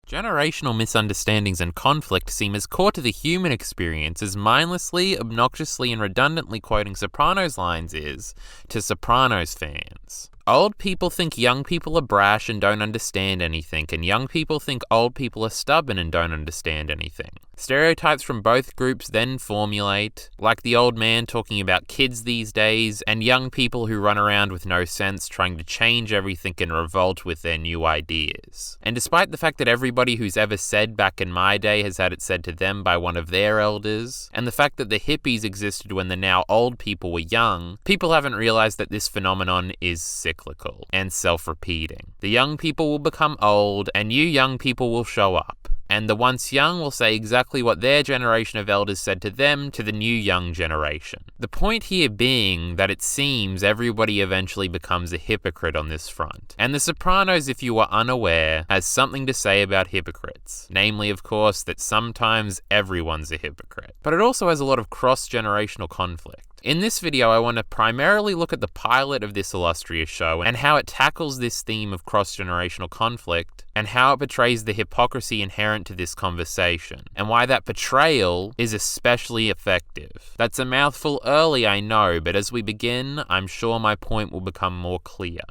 Generational misunderstandings and conflict seem as core to the human experience as mindlessly, obnoxiously, and redundantly quoting Sopranos lines is to Sopranos fans. Old people think young people are brash and don't understand anything, and young people think old people are stubborn and don't understand anything. Stereotypes from both groups then formulate, like the old man talking about kids these days, and young people who run around with no sense trying to change everything and revolt with their new ideas. And despite the fact that everybody who's ever said back in my day has had it said to them by one of their elders, and the fact that the hippies existed when the now old people were young, people haven't realized that this phenomenon is cyclical and self-repeating. The young people will become old, and new young people will show up. And the once young will say exactly what their generation of elders said to them to the new young generation. The point here being that it seems everybody eventually becomes a hypocrite on this front. And The Sopranos, if you are unaware, has something to say about hypocrites. Namely, of course, that sometimes everyone's a hypocrite. But it also has a lot of cross-generational conflict. In this video, I want to primarily look at the pilot of this illustrious show and how it tackles this theme of cross-generational conflict and how it portrays the hypocrisy inherent to this conversation and why that portrayal is especially effective. That's a mouthful early, I know, but as we begin, I'm sure my point will become more clear.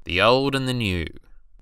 The old and the new.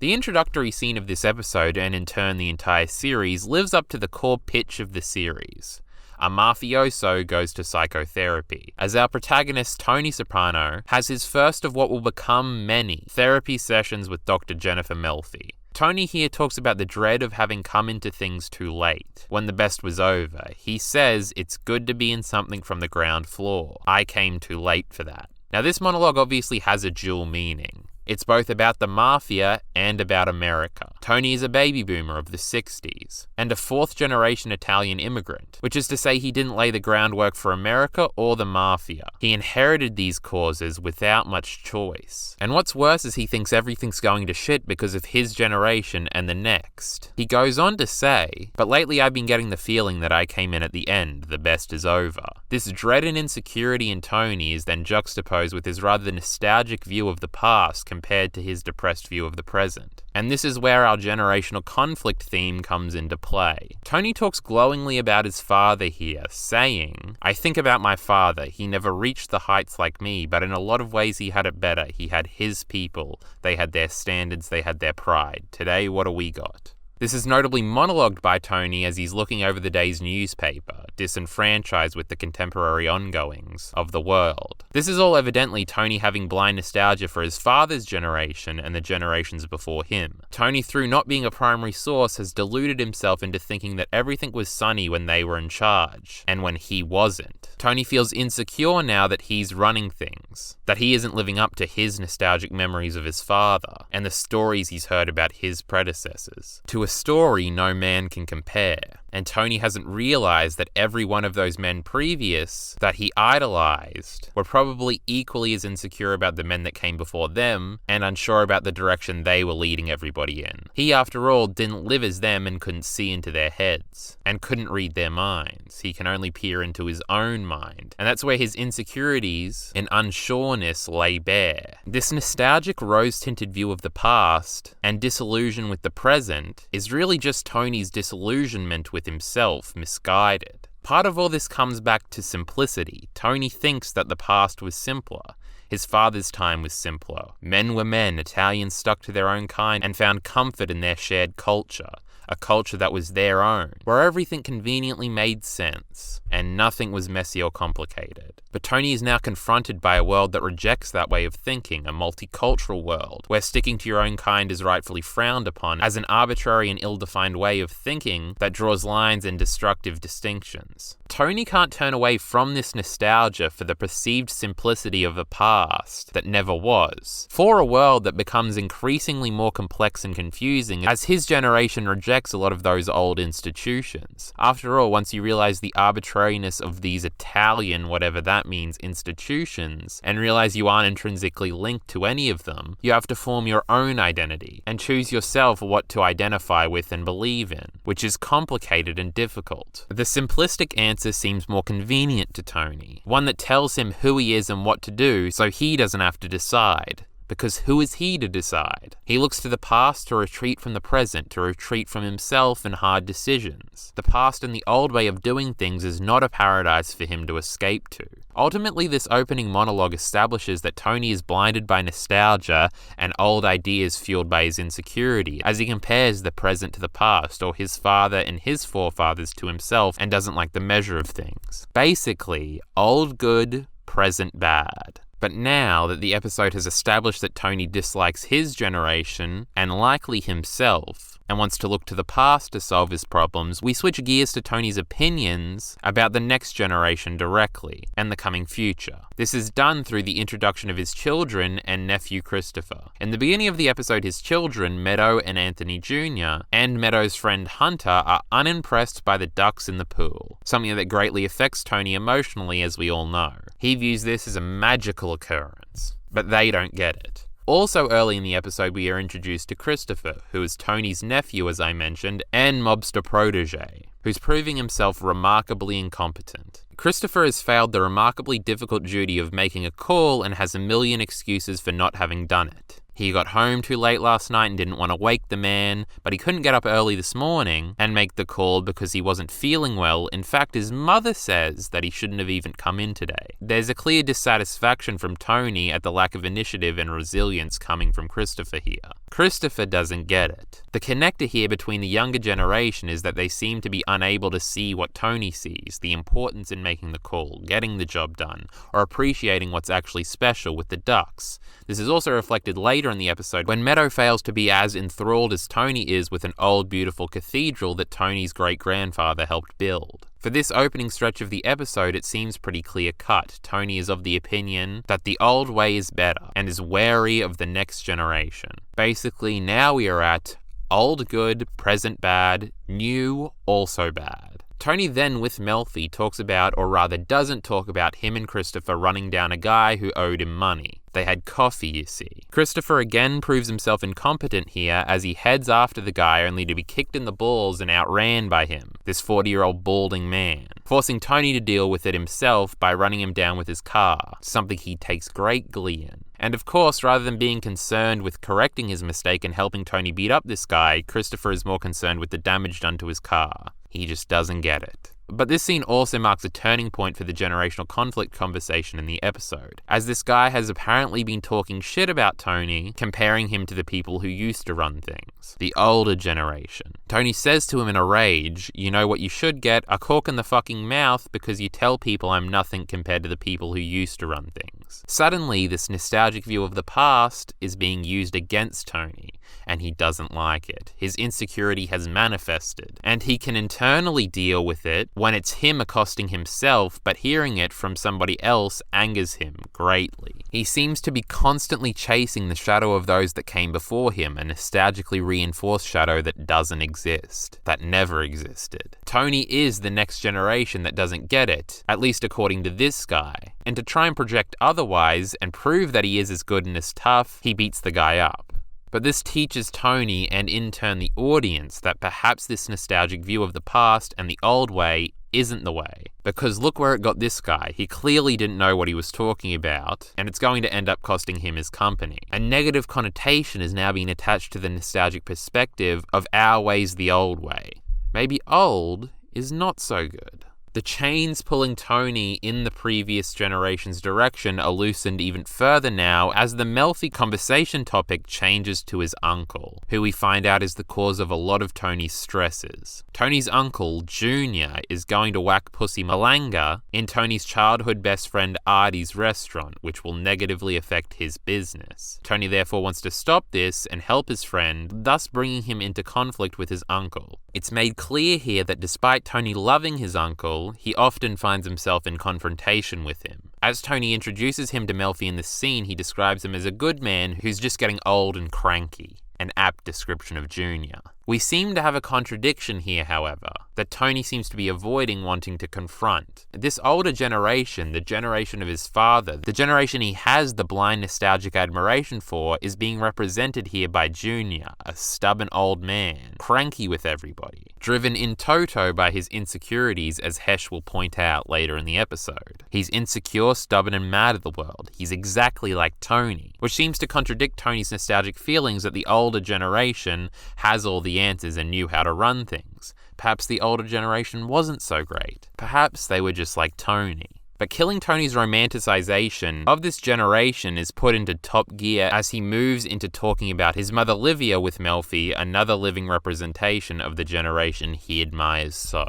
The introductory scene of this episode, and in turn the entire series, lives up to the core pitch of the series. A mafioso goes to psychotherapy, as our protagonist Tony Soprano has his first of what will become many therapy sessions with Dr. Jennifer Melfi. Tony here talks about the dread of having come into things too late, when the best was over. He says it's good to be in something from the ground floor. I came too late for that. Now this monologue obviously has a dual meaning. It's both about the mafia and about America. Tony is a baby boomer of the 60s, and a fourth-generation Italian immigrant, which is to say he didn't lay the groundwork for America or the mafia. He inherited these causes without much choice. And what's worse is he thinks everything's going to shit because of his generation and the next. He goes on to say, "But lately I've been getting the feeling that I came in at the end, the best is over." This dread and insecurity in Tony is then juxtaposed with his rather nostalgic view of the past compared to his depressed view of the present. And this is where our generational conflict theme comes into play. Tony talks glowingly about his father here, saying, "I think about my father. He never reached the heights like me, but in a lot of ways he had it better. He had his people. They had their standards. They had their pride. Today, what do we got?" This is notably monologued by Tony as he's looking over the day's newspaper, disenfranchised with the contemporary ongoings of the world. This is all evidently Tony having blind nostalgia for his father's generation and the generations before him. Tony, through not being a primary source, has deluded himself into thinking that everything was sunny when they were in charge, and when he wasn't. Tony feels insecure now that he's running things, that he isn't living up to his nostalgic memories of his father, and the stories he's heard about his predecessors. To a story no man can compare. And Tony hasn't realized that every one of those men previous that he idolized were probably equally as insecure about the men that came before them and unsure about the direction they were leading everybody in. He, after all, didn't live as them and couldn't see into their heads and couldn't read their minds. He can only peer into his own mind. And that's where his insecurities and unsureness lay bare. This nostalgic rose-tinted view of the past and disillusion with the present is really just Tony's disillusionment with himself, misguided. Part of all this comes back to simplicity. Tony thinks that the past was simpler. His father's time was simpler. Men were men, Italians stuck to their own kind and found comfort in their shared culture, a culture that was their own, where everything conveniently made sense and nothing was messy or complicated. But Tony is now confronted by a world that rejects that way of thinking, a multicultural world, where sticking to your own kind is rightfully frowned upon as an arbitrary and ill-defined way of thinking that draws lines and destructive distinctions. Tony can't turn away from this nostalgia for the perceived simplicity of a past that never was, for a world that becomes increasingly more complex and confusing as his generation rejects a lot of those old institutions. After all, once you realize the arbitrariness of these Italian, whatever that means, institutions, and realize you aren't intrinsically linked to any of them, you have to form your own identity and choose yourself what to identify with and believe in, which is complicated and difficult. The simplistic answer seems more convenient to Tony, one that tells him who he is and what to do so he doesn't have to decide. because who is he to decide? He looks to the past to retreat from the present, to retreat from himself and hard decisions. The past and the old way of doing things is not a paradise for him to escape to. Ultimately, this opening monologue establishes that Tony is blinded by nostalgia and old ideas fueled by his insecurity, as he compares the present to the past, or his father and his forefathers to himself, and doesn't like the measure of things. Basically, old good, present bad. But now that the episode has established that Tony dislikes his generation, and likely himself, and wants to look to the past to solve his problems, we switch gears to Tony's opinions about the next generation directly, and the coming future. This is done through the introduction of his children and nephew Christopher. In the beginning of the episode, his children, Meadow and Anthony Jr., and Meadow's friend Hunter are unimpressed by the ducks in the pool, something that greatly affects Tony emotionally, as we all know. He views this as a magical occurrence, but they don't get it. Also early in the episode, we are introduced to Christopher, who is Tony's nephew, as I mentioned, and mobster protege, who's proving himself remarkably incompetent. Christopher has failed the remarkably difficult duty of making a call and has a million excuses for not having done it. He got home too late last night and didn't want to wake the man, but he couldn't get up early this morning and make the call because he wasn't feeling well. In fact, his mother says that he shouldn't have even come in today. There's a clear dissatisfaction from Tony at the lack of initiative and resilience coming from Christopher here. Christopher doesn't get it. The connector here between the younger generation is that they seem to be unable to see what Tony sees, the importance in making the call, getting the job done, or appreciating what's actually special with the ducks. This is also reflected later in the episode when Meadow fails to be as enthralled as Tony is with an old beautiful cathedral that Tony's great-grandfather helped build. For this opening stretch of the episode, it seems pretty clear-cut. Tony is of the opinion that the old way is better and is wary of the next generation. Basically, now we are at old good, present bad, new also bad. Tony then, with Melfi, talks about, or rather doesn't talk about, him and Christopher running down a guy who owed him money. They had coffee, you see. Christopher again proves himself incompetent here as he heads after the guy only to be kicked in the balls and outran by him, this 40-year-old balding man, forcing Tony to deal with it himself by running him down with his car, something he takes great glee in. And of course, rather than being concerned with correcting his mistake and helping Tony beat up this guy, Christopher is more concerned with the damage done to his car. He just doesn't get it. But this scene also marks a turning point for the generational conflict conversation in the episode, as this guy has apparently been talking shit about Tony, comparing him to the people who used to run things, the older generation. Tony says to him in a rage, "You know what you should get? A cork in the fucking mouth because you tell people I'm nothing compared to the people who used to run things." Suddenly, this nostalgic view of the past is being used against Tony, and he doesn't like it. His insecurity has manifested, and he can internally deal with it when it's him accosting himself, but hearing it from somebody else angers him greatly. He seems to be constantly chasing the shadow of those that came before him, a nostalgically reinforced shadow that doesn't exist, that never existed. Tony is the next generation that doesn't get it, at least according to this guy. And to try and project otherwise and prove that he is as good and as tough, he beats the guy up. But this teaches Tony, and in turn the audience, that perhaps this nostalgic view of the past and the old way isn't the way. Because look where it got this guy. He clearly didn't know what he was talking about, and it's going to end up costing him his company. A negative connotation is now being attached to the nostalgic perspective of our way's the old way. Maybe old is not so good. The chains pulling Tony in the previous generation's direction are loosened even further now as the Melfi conversation topic changes to his uncle, who we find out is the cause of a lot of Tony's stresses. Tony's uncle, Junior, is going to whack Pussy Malanga in Tony's childhood best friend Artie's restaurant, which will negatively affect his business. Tony therefore wants to stop this and help his friend, thus bringing him into conflict with his uncle. It's made clear here that despite Tony loving his uncle, he often finds himself in confrontation with him. As Tony introduces him to Melfi in this scene, he describes him as a good man who's just getting old and cranky. An apt description of Junior. We seem to have a contradiction here, however, that Tony seems to be avoiding wanting to confront. This older generation, the generation of his father, the generation he has the blind nostalgic admiration for, is being represented here by Junior, a stubborn old man, cranky with everybody, driven in toto by his insecurities, as Hesh will point out later in the episode. He's insecure, stubborn, and mad at the world. He's exactly like Tony, which seems to contradict Tony's nostalgic feelings that the older generation has all the answers and knew how to run things. Perhaps the older generation wasn't so great. Perhaps they were just like Tony. But killing Tony's romanticization of this generation is put into top gear as he moves into talking about his mother Livia with Melfi, another living representation of the generation he admires so.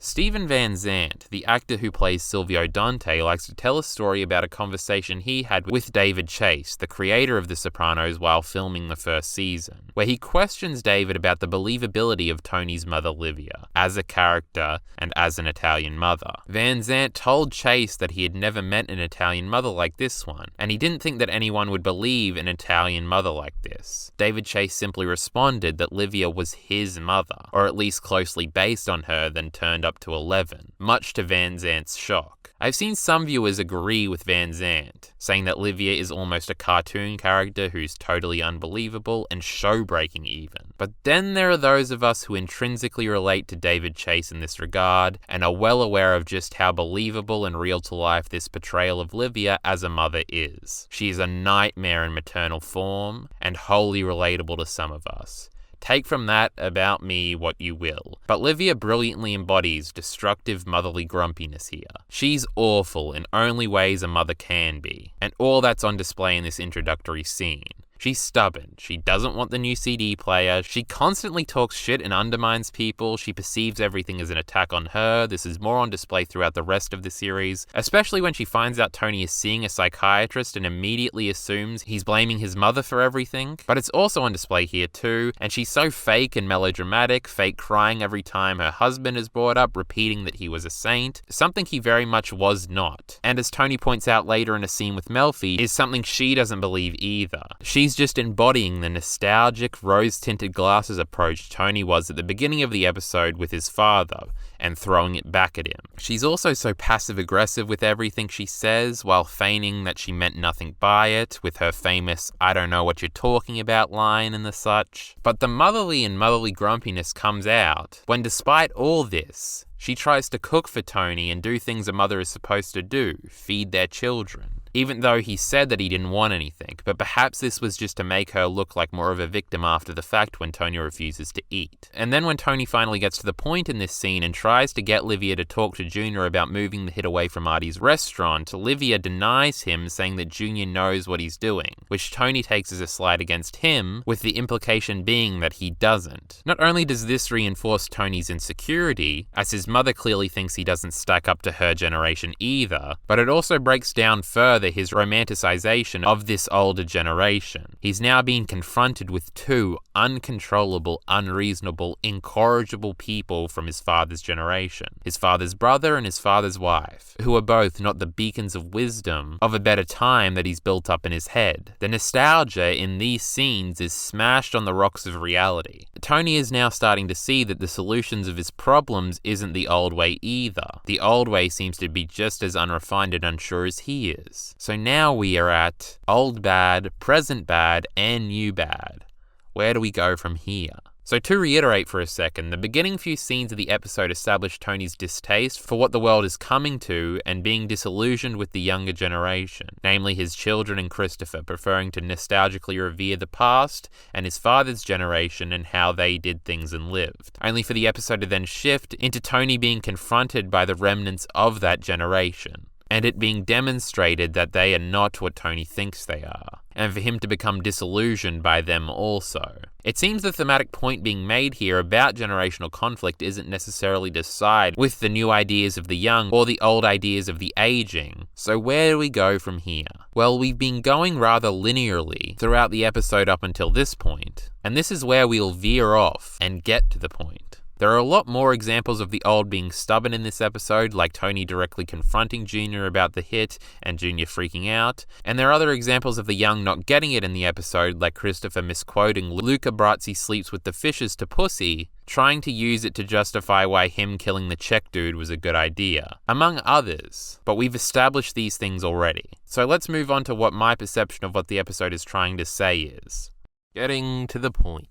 Stephen Van Zandt, the actor who plays Silvio Dante, likes to tell a story about a conversation he had with David Chase, the creator of The Sopranos, while filming the first season, where he questions David about the believability of Tony's mother Livia, as a character and as an Italian mother. Van Zandt told Chase that he had never met an Italian mother like this one, and he didn't think that anyone would believe an Italian mother like this. David Chase simply responded that Livia was his mother, or at least closely based on her, then turned up to 11, much to Van Zandt's shock. I've seen some viewers agree with Van Zandt, saying that Livia is almost a cartoon character who's totally unbelievable and show-breaking even. But then there are those of us who intrinsically relate to David Chase in this regard, and are well aware of just how believable and real to life this portrayal of Livia as a mother is. She is a nightmare in maternal form, and wholly relatable to some of us. Take from that about me what you will, but Livia brilliantly embodies destructive motherly grumpiness here. She's awful in only ways a mother can be, and all that's on display in this introductory scene. She's stubborn, she doesn't want the new CD player, she constantly talks shit and undermines people, she perceives everything as an attack on her. This is more on display throughout the rest of the series, especially when she finds out Tony is seeing a psychiatrist and immediately assumes he's blaming his mother for everything. But it's also on display here too, and she's so fake and melodramatic, fake crying every time her husband is brought up, repeating that he was a saint, something he very much was not. And as Tony points out later in a scene with Melfi, is something she doesn't believe either. She's just embodying the nostalgic, rose-tinted glasses approach Tony was at the beginning of the episode with his father, and throwing it back at him. She's also so passive-aggressive with everything she says, while feigning that she meant nothing by it, with her famous "I don't know what you're talking about" line and the such. But the motherly and motherly grumpiness comes out when, despite all this, she tries to cook for Tony and do things a mother is supposed to do, feed their children. Even though he said that he didn't want anything, but perhaps this was just to make her look like more of a victim after the fact when Tony refuses to eat. And then when Tony finally gets to the point in this scene and tries to get Livia to talk to Junior about moving the hit away from Artie's restaurant, Livia denies him, saying that Junior knows what he's doing, which Tony takes as a slight against him, with the implication being that he doesn't. Not only does this reinforce Tony's insecurity, as his mother clearly thinks he doesn't stack up to her generation either, but it also breaks down further his romanticization of this older generation. He's now being confronted with two uncontrollable, unreasonable, incorrigible people from his father's generation. His father's brother and his father's wife, who are both not the beacons of wisdom of a better time that he's built up in his head. The nostalgia in these scenes is smashed on the rocks of reality. Tony is now starting to see that the solutions of his problems isn't the old way either. The old way seems to be just as unrefined and unsure as he is. So now we are at old bad, present bad, and new bad. Where do we go from here? So to reiterate for a second, the beginning few scenes of the episode establish Tony's distaste for what the world is coming to and being disillusioned with the younger generation, namely his children and Christopher, preferring to nostalgically revere the past and his father's generation and how they did things and lived, only for the episode to then shift into Tony being confronted by the remnants of that generation, and it being demonstrated that they are not what Tony thinks they are, and for him to become disillusioned by them also. It seems the thematic point being made here about generational conflict isn't necessarily to side with the new ideas of the young or the old ideas of the aging. So where do we go from here? Well, we've been going rather linearly throughout the episode up until this point, and this is where we'll veer off and get to the point. There are a lot more examples of the old being stubborn in this episode, like Tony directly confronting Junior about the hit and Junior freaking out, and there are other examples of the young not getting it in the episode, like Christopher misquoting Luca Brazzi sleeps with the fishes to Pussy, trying to use it to justify why him killing the Czech dude was a good idea, among others. But we've established these things already. So let's move on to what my perception of what the episode is trying to say is. Getting to the point.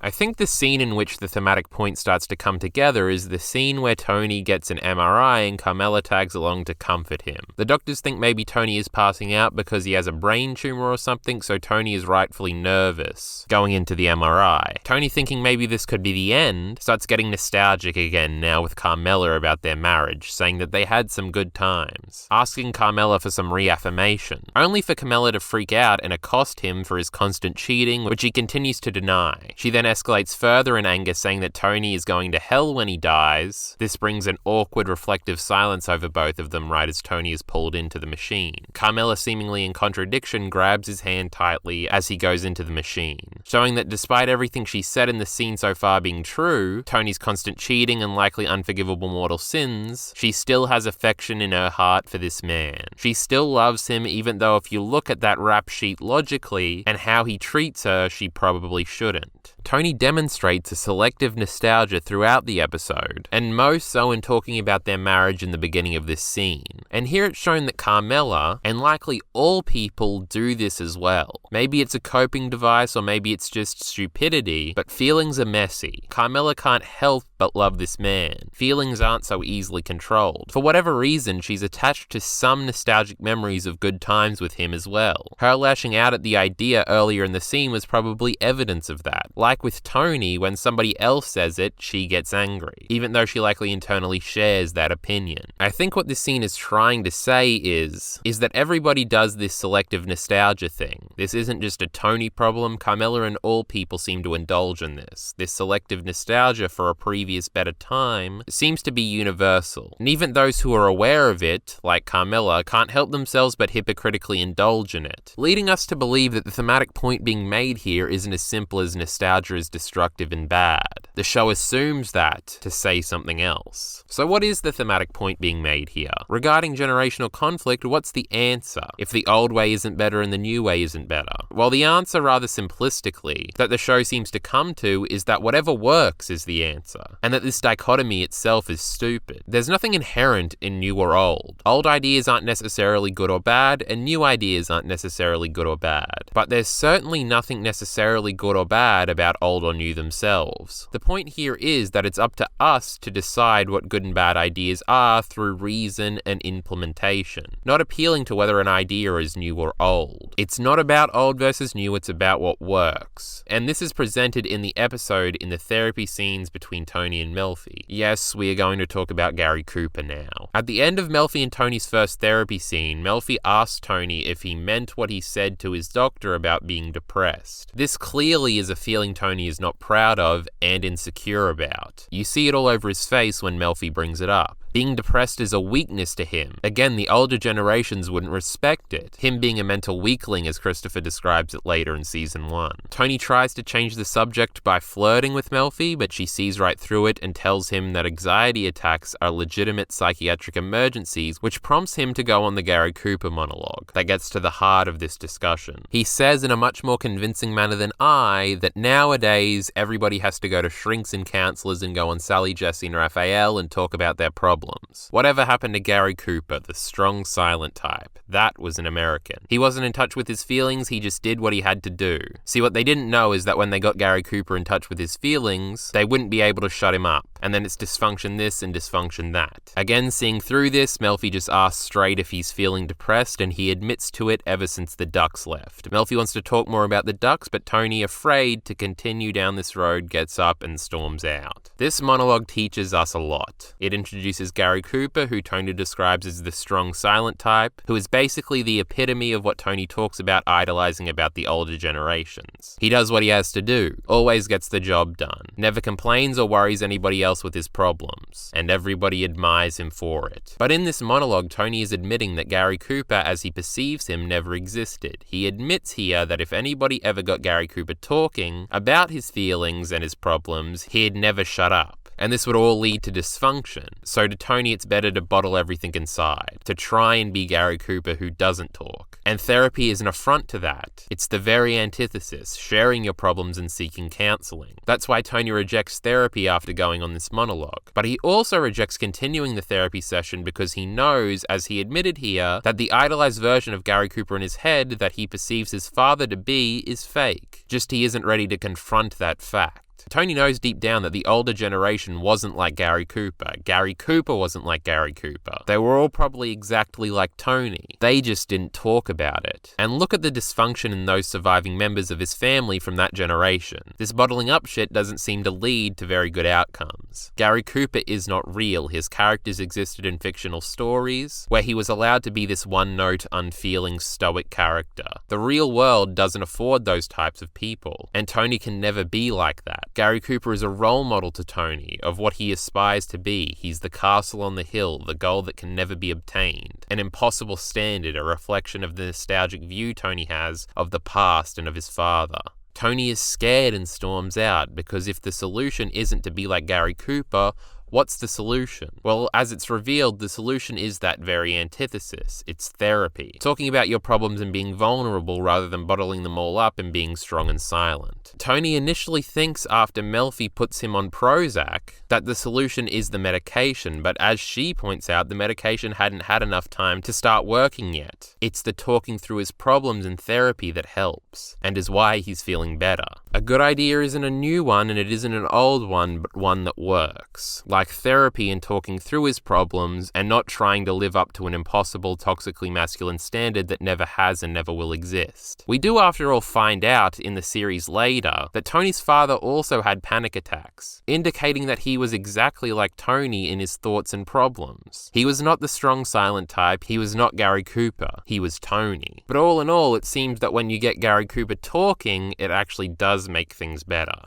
I think the scene in which the thematic point starts to come together is the scene where Tony gets an MRI and Carmela tags along to comfort him. The doctors think maybe Tony is passing out because he has a brain tumor or something, so Tony is rightfully nervous going into the MRI. Tony, thinking maybe this could be the end, starts getting nostalgic again now with Carmela about their marriage, saying that they had some good times, asking Carmela for some reaffirmation, only for Carmela to freak out and accost him for his constant cheating, which he continues to deny. She then escalates further in anger, saying that Tony is going to hell when he dies. This brings an awkward, reflective silence over both of them right as Tony is pulled into the machine. Carmela, seemingly in contradiction, grabs his hand tightly as he goes into the machine, showing that despite everything she said in the scene so far being true, Tony's constant cheating and likely unforgivable mortal sins, she still has affection in her heart for this man. She still loves him, even though if you look at that rap sheet logically and how he treats her, she probably shouldn't. Tony demonstrates a selective nostalgia throughout the episode, and most so in talking about their marriage in the beginning of this scene. And here it's shown that Carmela, and likely all people, do this as well. Maybe it's a coping device, or maybe it's just stupidity, but feelings are messy. Carmela can't help but love this man. Feelings aren't so easily controlled. For whatever reason, she's attached to some nostalgic memories of good times with him as well. Her lashing out at the idea earlier in the scene was probably evidence of that. Like with Tony, when somebody else says it, she gets angry, even though she likely internally shares that opinion. I think what this scene is trying to say is that everybody does this selective nostalgia thing. This isn't just a Tony problem. Carmela and all people seem to indulge in this. This selective nostalgia for a previous better time seems to be universal. And even those who are aware of it, like Carmela, can't help themselves but hypocritically indulge in it, leading us to believe that the thematic point being made here isn't as simple as nostalgia is destructive and bad. The show assumes that to say something else. So what is the thematic point being made here? Regarding generational conflict, what's the answer if the old way isn't better and the new way isn't better? Well, the answer, rather simplistically, that the show seems to come to is that whatever works is the answer, and that this dichotomy itself is stupid. There's nothing inherent in new or old. Old ideas aren't necessarily good or bad, and new ideas aren't necessarily good or bad. But there's certainly nothing necessarily good or bad about old or new themselves. The point here is that it's up to us to decide what good and bad ideas are through reason and implementation, not appealing to whether an idea is new or old. It's not about old versus new, it's about what works. And this is presented in the episode in the therapy scenes between Tony and Melfi. Yes, we are going to talk about Gary Cooper now. At the end of Melfi and Tony's first therapy scene, Melfi asks Tony if he meant what he said to his doctor about being depressed. This clearly is a feeling Tony is not proud of and insecure about. You see it all over his face when Melfi brings it up. Being depressed is a weakness to him. Again, the older generations wouldn't respect it, him being a mental weakling as Christopher describes it later in season 1. Tony tries to change the subject by flirting with Melfi, but she sees right through it and tells him that anxiety attacks are legitimate psychiatric emergencies, which prompts him to go on the Gary Cooper monologue that gets to the heart of this discussion. He says in a much more convincing manner than I that nowadays everybody has to go to shrinks and counselors and go on Sally, Jesse and Raphael and talk about their problems. Whatever happened to Gary Cooper, the strong, silent type? That was an American. He wasn't in touch with his feelings, he just did what he had to do. See, what they didn't know is that when they got Gary Cooper in touch with his feelings, they wouldn't be able to shut him up. And then it's dysfunction this and dysfunction that. Again, seeing through this, Melfi just asks straight if he's feeling depressed, and he admits to it ever since the Ducks left. Melfi wants to talk more about the Ducks, but Tony, afraid to continue down this road, gets up and storms out. This monologue teaches us a lot. It introduces Gary Cooper, who Tony describes as the strong, silent type, who is basically the epitome of what Tony talks about idolizing about the older generations. He does what he has to do, always gets the job done, never complains or worries anybody else with his problems, and everybody admires him for it. But in this monologue, Tony is admitting that Gary Cooper, as he perceives him, never existed. He admits here that if anybody ever got Gary Cooper talking about his feelings and his problems, he'd never shut up. And this would all lead to dysfunction. So to Tony, it's better to bottle everything inside, to try and be Gary Cooper who doesn't talk. And therapy is an affront to that. It's the very antithesis, sharing your problems and seeking counseling. That's why Tony rejects therapy after going on this monologue. But he also rejects continuing the therapy session because he knows, as he admitted here, that the idolized version of Gary Cooper in his head that he perceives his father to be is fake. Just he isn't ready to confront that fact. Tony knows deep down that the older generation wasn't like Gary Cooper. Gary Cooper wasn't like Gary Cooper. They were all probably exactly like Tony. They just didn't talk about it. And look at the dysfunction in those surviving members of his family from that generation. This bottling up shit doesn't seem to lead to very good outcomes. Gary Cooper is not real. His characters existed in fictional stories where he was allowed to be this one-note, unfeeling, stoic character. The real world doesn't afford those types of people, and Tony can never be like that. Gary Cooper is a role model to Tony of what he aspires to be. He's the castle on the hill, the goal that can never be obtained, an impossible standard, a reflection of the nostalgic view Tony has of the past and of his father. Tony is scared and storms out because if the solution isn't to be like Gary Cooper, what's the solution? Well, as it's revealed, the solution is that very antithesis. It's therapy. Talking about your problems and being vulnerable rather than bottling them all up and being strong and silent. Tony initially thinks after Melfi puts him on Prozac that the solution is the medication, but as she points out, the medication hadn't had enough time to start working yet. It's the talking through his problems in therapy that helps, and is why he's feeling better. A good idea isn't a new one, and it isn't an old one, but one that works. Like therapy and talking through his problems and not trying to live up to an impossible, toxically masculine standard that never has and never will exist. We do, after all, find out in the series later that Tony's father also had panic attacks, indicating that he was exactly like Tony in his thoughts and problems. He was not the strong, silent type. He was not Gary Cooper. He was Tony. But all in all, it seems that when you get Gary Cooper talking, it actually does make things better.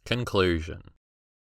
Conclusion.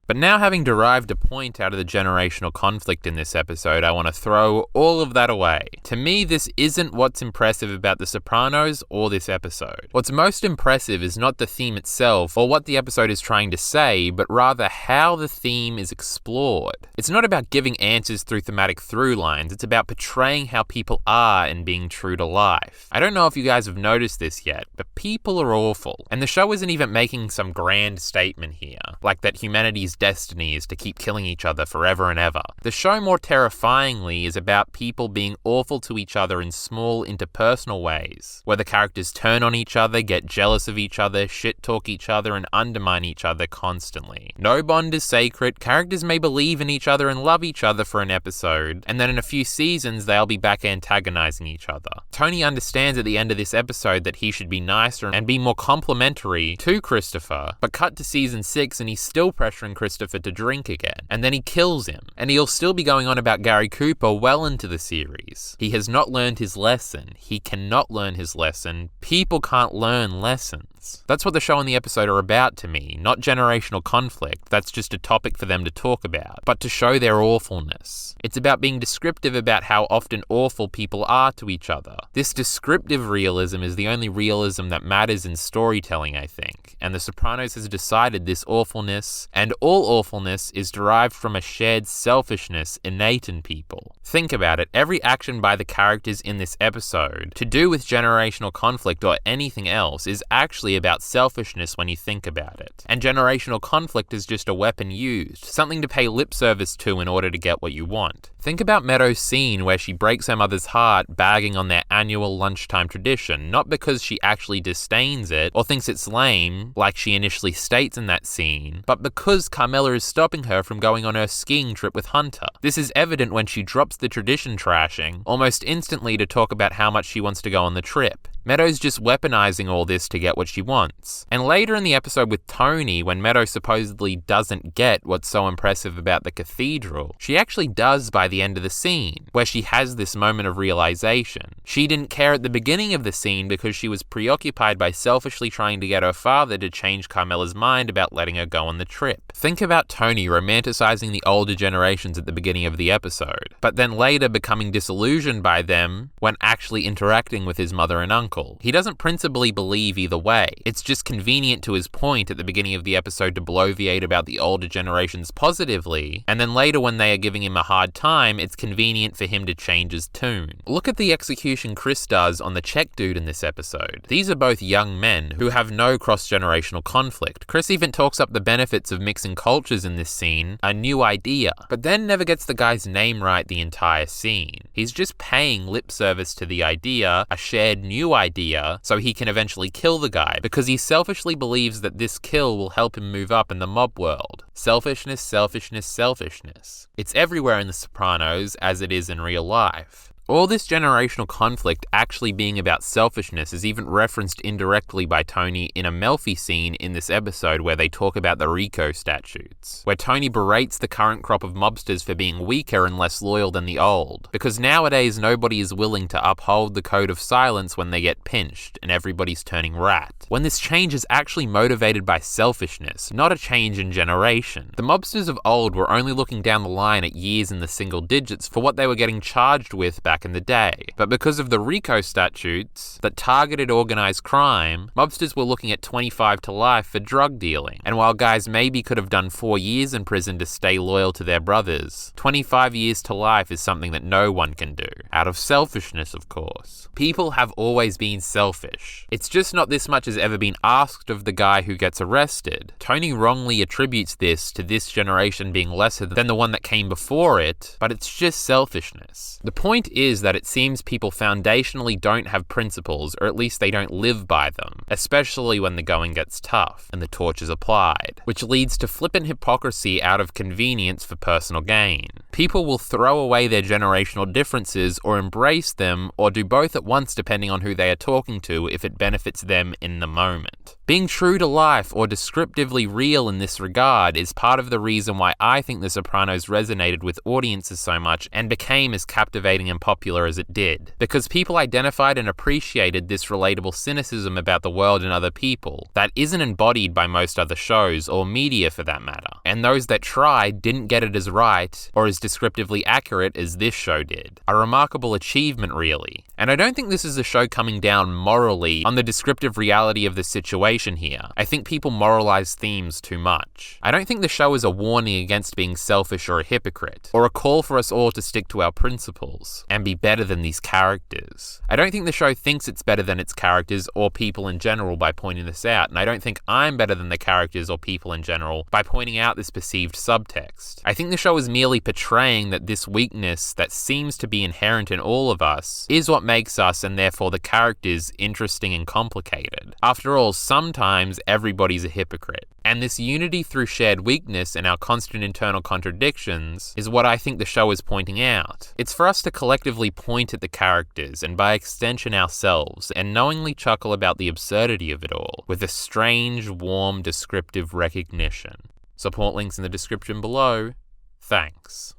But now, having derived a point out of the generational conflict in this episode, I want to throw all of that away. To me, this isn't what's impressive about The Sopranos or this episode. What's most impressive is not the theme itself or what the episode is trying to say, but rather how the theme is explored. It's not about giving answers through thematic through lines, it's about portraying how people are and being true to life. I don't know if you guys have noticed this yet, but people are awful. And the show isn't even making some grand statement here, like that humanity's destiny is to keep killing each other forever and ever. The show, more terrifyingly, is about people being awful to each other in small interpersonal ways, where the characters turn on each other, get jealous of each other, shit-talk each other, and undermine each other constantly. No bond is sacred. Characters may believe in each other and love each other for an episode, and then in a few seasons they'll be back antagonizing each other. Tony understands at the end of this episode that he should be nicer and be more complimentary to Christopher, but cut to season 6 and he's still pressuring Christopher to drink again, and then he kills him, and he'll still be going on about Gary Cooper well into the series. He has not learned his lesson. He cannot learn his lesson. People can't learn lessons. That's what the show and the episode are about to me, not generational conflict. That's just a topic for them to talk about, but to show their awfulness. It's about being descriptive about how often awful people are to each other. This descriptive realism is the only realism that matters in storytelling, I think, and The Sopranos has decided this awfulness, and all awfulness, is derived from a shared selfishness innate in people. Think about it, every action by the characters in this episode, to do with generational conflict or anything else, is actually about selfishness when you think about it. And generational conflict is just a weapon used, something to pay lip service to in order to get what you want. Think about Meadow's scene where she breaks her mother's heart bagging on their annual lunchtime tradition, not because she actually disdains it or thinks it's lame, like she initially states in that scene, but because Carmela is stopping her from going on her skiing trip with Hunter. This is evident when she drops the tradition trashing almost instantly to talk about how much she wants to go on the trip. Meadow's just weaponizing all this to get what she wants. And later in the episode with Tony, when Meadow supposedly doesn't get what's so impressive about the cathedral, she actually does by the end of the scene, where she has this moment of realization. She didn't care at the beginning of the scene because she was preoccupied by selfishly trying to get her father to change Carmela's mind about letting her go on the trip. Think about Tony romanticizing the older generations at the beginning of the episode, but then later becoming disillusioned by them when actually interacting with his mother and uncle. cyclical. He doesn't principally believe either way. It's just convenient to his point at the beginning of the episode to bloviate about the older generations positively, and then later when they are giving him a hard time, it's convenient for him to change his tune. Look at the execution Chris does on the Czech dude in this episode. These are both young men who have no cross-generational conflict. Chris even talks up the benefits of mixing cultures in this scene, a new idea, but then never gets the guy's name right the entire scene. He's just paying lip service to the idea, a shared new idea, so he can eventually kill the guy, because he selfishly believes that this kill will help him move up in the mob world. Selfishness, selfishness, selfishness. It's everywhere in The Sopranos, as it is in real life. All this generational conflict actually being about selfishness is even referenced indirectly by Tony in a Melfi scene in this episode where they talk about the RICO statutes, where Tony berates the current crop of mobsters for being weaker and less loyal than the old, because nowadays nobody is willing to uphold the code of silence when they get pinched, and everybody's turning rat. When this change is actually motivated by selfishness, not a change in generation. The mobsters of old were only looking down the line at years in the single digits for what they were getting charged with back in the day. But because of the RICO statutes that targeted organized crime, mobsters were looking at 25 to life for drug dealing. And while guys maybe could have done 4 years in prison to stay loyal to their brothers, 25 years to life is something that no one can do. Out of selfishness, of course. People have always been selfish. It's just not this much has ever been asked of the guy who gets arrested. Tony wrongly attributes this to this generation being lesser than the one that came before it, but it's just selfishness. The point is that it seems people foundationally don't have principles, or at least they don't live by them, especially when the going gets tough and the torch is applied, which leads to flippant hypocrisy out of convenience for personal gain. People will throw away their generational differences or embrace them, or do both at once depending on who they are talking to if it benefits them in the moment. Being true to life or descriptively real in this regard is part of the reason why I think The Sopranos resonated with audiences so much and became as captivating and popular as it did. Because people identified and appreciated this relatable cynicism about the world and other people that isn't embodied by most other shows or media for that matter. And those that tried didn't get it as right or as descriptively accurate as this show did. A remarkable achievement, really. And I don't think this is a show coming down morally on the descriptive reality of the situation here. I think people moralize themes too much. I don't think the show is a warning against being selfish or a hypocrite, or a call for us all to stick to our principles and be better than these characters. I don't think the show thinks it's better than its characters or people in general by pointing this out, and I don't think I'm better than the characters or people in general by pointing out this perceived subtext. I think the show is merely portraying that this weakness that seems to be inherent in all of us is what makes us, and therefore the characters, interesting and complicated. After all, sometimes everybody's a hypocrite. And this unity through shared weakness and our constant internal contradictions is what I think the show is pointing out. It's for us to collectively point at the characters and by extension ourselves and knowingly chuckle about the absurdity of it all with a strange, warm, descriptive recognition. Support links in the description below. Thanks.